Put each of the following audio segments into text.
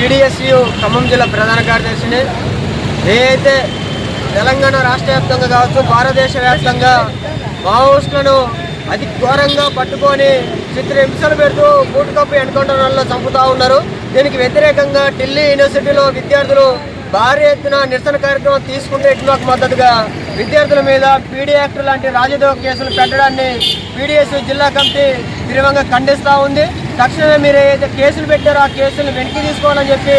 PDSU Khammam జిల్లా ప్రధాన కార్యదర్శిని. ఏదైతే తెలంగాణ రాష్ట్ర వ్యాప్తంగా కావచ్చు, భారతదేశ వ్యాప్తంగా మావోయిస్టులను అతి ఘోరంగా పట్టుకొని చిత్రహింసలు పెడుతూ బూట్ కప్పు ఎన్కౌంటర్లలో చంపుతూ ఉన్నారు. దీనికి వ్యతిరేకంగా ఢిల్లీ యూనివర్సిటీలో విద్యార్థులు భారీ ఎత్తున నిరసన కార్యక్రమం తీసుకుంటే ఇటువకు మద్దతుగా విద్యార్థుల మీద పీడీ యాక్ట్ లాంటి రాజద్రోహ కేసులు పెట్టడాన్ని పీడీఎస్ జిల్లా కమిటీ తీవ్రంగా ఖండిస్తూ ఉంది. తక్షణమే మీరు ఏదైతే కేసులు పెట్టారో ఆ కేసులను వెనక్కి తీసుకోవాలని చెప్పి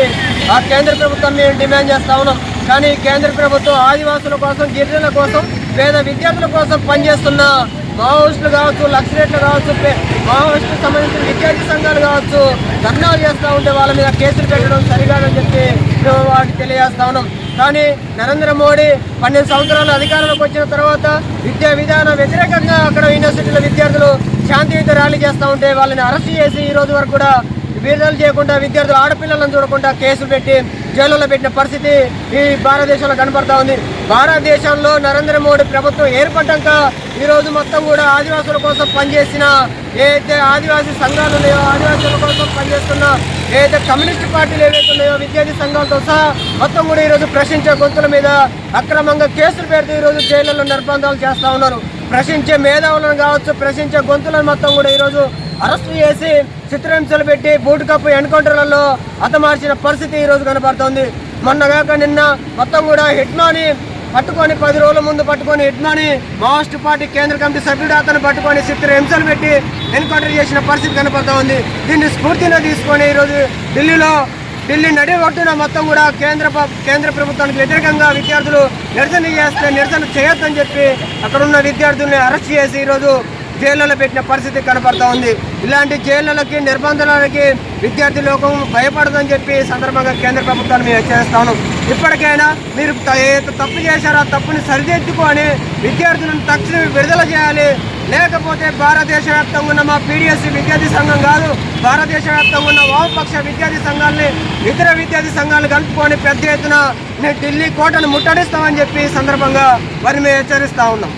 ఆ కేంద్ర ప్రభుత్వం మేము డిమాండ్ చేస్తూ ఉన్నాం. కానీ కేంద్ర ప్రభుత్వం ఆదివాసుల కోసం, గిరిజనుల కోసం, పేద విద్యార్థుల కోసం పనిచేస్తున్న మావోయిస్టులు కావచ్చు, లక్ష్రేట్లు కావచ్చు, మావోయిస్టులకు సంబంధించిన విద్యార్థి సంఘాలు కావచ్చు ధర్నాలు చేస్తూ ఉంటే వాళ్ళ మీద కేసులు పెట్టడం సరికాదని చెప్పి మేము వాటికి తెలియజేస్తా ఉన్నాం. కానీ నరేంద్ర మోడీ 12 సంవత్సరాలు అధికారంలోకి వచ్చిన తర్వాత విద్యా విధానం వ్యతిరేకంగా అక్కడ యూనివర్సిటీల విద్యార్థులు శాంతియుత ర్యాలీ చేస్తూ ఉంటే వాళ్ళని అరెస్ట్ చేసి ఈ రోజు వరకు కూడా విడుదల చేయకుండా, విద్యార్థులు ఆడపిల్లలను చూడకుండా కేసులు పెట్టి జైలులో పెట్టిన పరిస్థితి ఈ భారతదేశంలో కనపడతా ఉంది. భారతదేశంలో నరేంద్ర మోడీ ప్రభుత్వం ఏర్పడ్డాక ఈరోజు మొత్తం కూడా ఆదివాసుల కోసం పనిచేసిన ఏదైతే ఆదివాసీ సంఘాలు ఉన్నాయో, ఆదివాసుల కోసం పనిచేస్తున్న ఏదైతే కమ్యూనిస్ట్ పార్టీలు ఏవైతే ఉన్నాయో విద్యార్థి సంఘాలతో సహా మొత్తం కూడా ఈరోజు ప్రశ్నించే గొంతుల మీద అక్రమంగా కేసులు పెడుతూ ఈరోజు జైళ్లలో నిర్బంధాలు చేస్తూ ఉన్నారు. ప్రశ్నించే మేధావులను కావచ్చు, ప్రశ్నించే గొంతులను మొత్తం కూడా ఈరోజు అరెస్టు చేసి చిత్రహింసలు పెట్టి బూట్ కప్పు ఎన్కౌంటర్లలో హతమార్చిన పరిస్థితి ఈరోజు కనపడుతోంది. మొన్నగాక నిన్న మొత్తం కూడా హిట్మాని పట్టుకొని 10 రోజుల ముందు పట్టుకొని హిట్మాని మావోయిస్టు పార్టీ కేంద్ర కమిటీ సభ్యుడు అతను పట్టుకొని చిత్రహింసలు పెట్టి ఎన్కౌంటర్ చేసిన పరిస్థితి కనపడుతూ ఉంది. దీన్ని స్ఫూర్తిగా తీసుకొని ఈరోజు ఢిల్లీ నడి ఒడ్డున మొత్తం కూడా కేంద్ర ప్రభుత్వానికి వ్యతిరేకంగా విద్యార్థులు నిరసన చేయొద్దని చెప్పి అక్కడున్న విద్యార్థుల్ని అరెస్ట్ చేసి ఈరోజు జైళ్లలో పెట్టిన పరిస్థితి కనపడతా ఉంది. ఇలాంటి జైళ్లకి, నిర్బంధాలకి విద్యార్థి లోకం భయపడదని చెప్పి సందర్భంగా కేంద్ర ప్రభుత్వాన్ని మేము హెచ్చరిస్తాను. ఇప్పటికైనా మీరు తప్పు చేశారో ఆ తప్పుని సరిదిద్దుకొని విద్యార్థులను తక్షణమే విడుదల చేయాలి. లేకపోతే భారతదేశ వ్యాప్తంగా ఉన్న మా పీడీఎస్ విద్యార్థి సంఘం కాదు, భారతదేశ వ్యాప్తంగా ఉన్న వామపక్ష విద్యార్థి సంఘాలని, ఇతర విద్యార్థి సంఘాలు కలుపుకొని పెద్ద ఎత్తున ఢిల్లీ కోటను ముట్టడిస్తామని చెప్పి సందర్భంగా వారిని మేము హెచ్చరిస్తూ ఉన్నాం.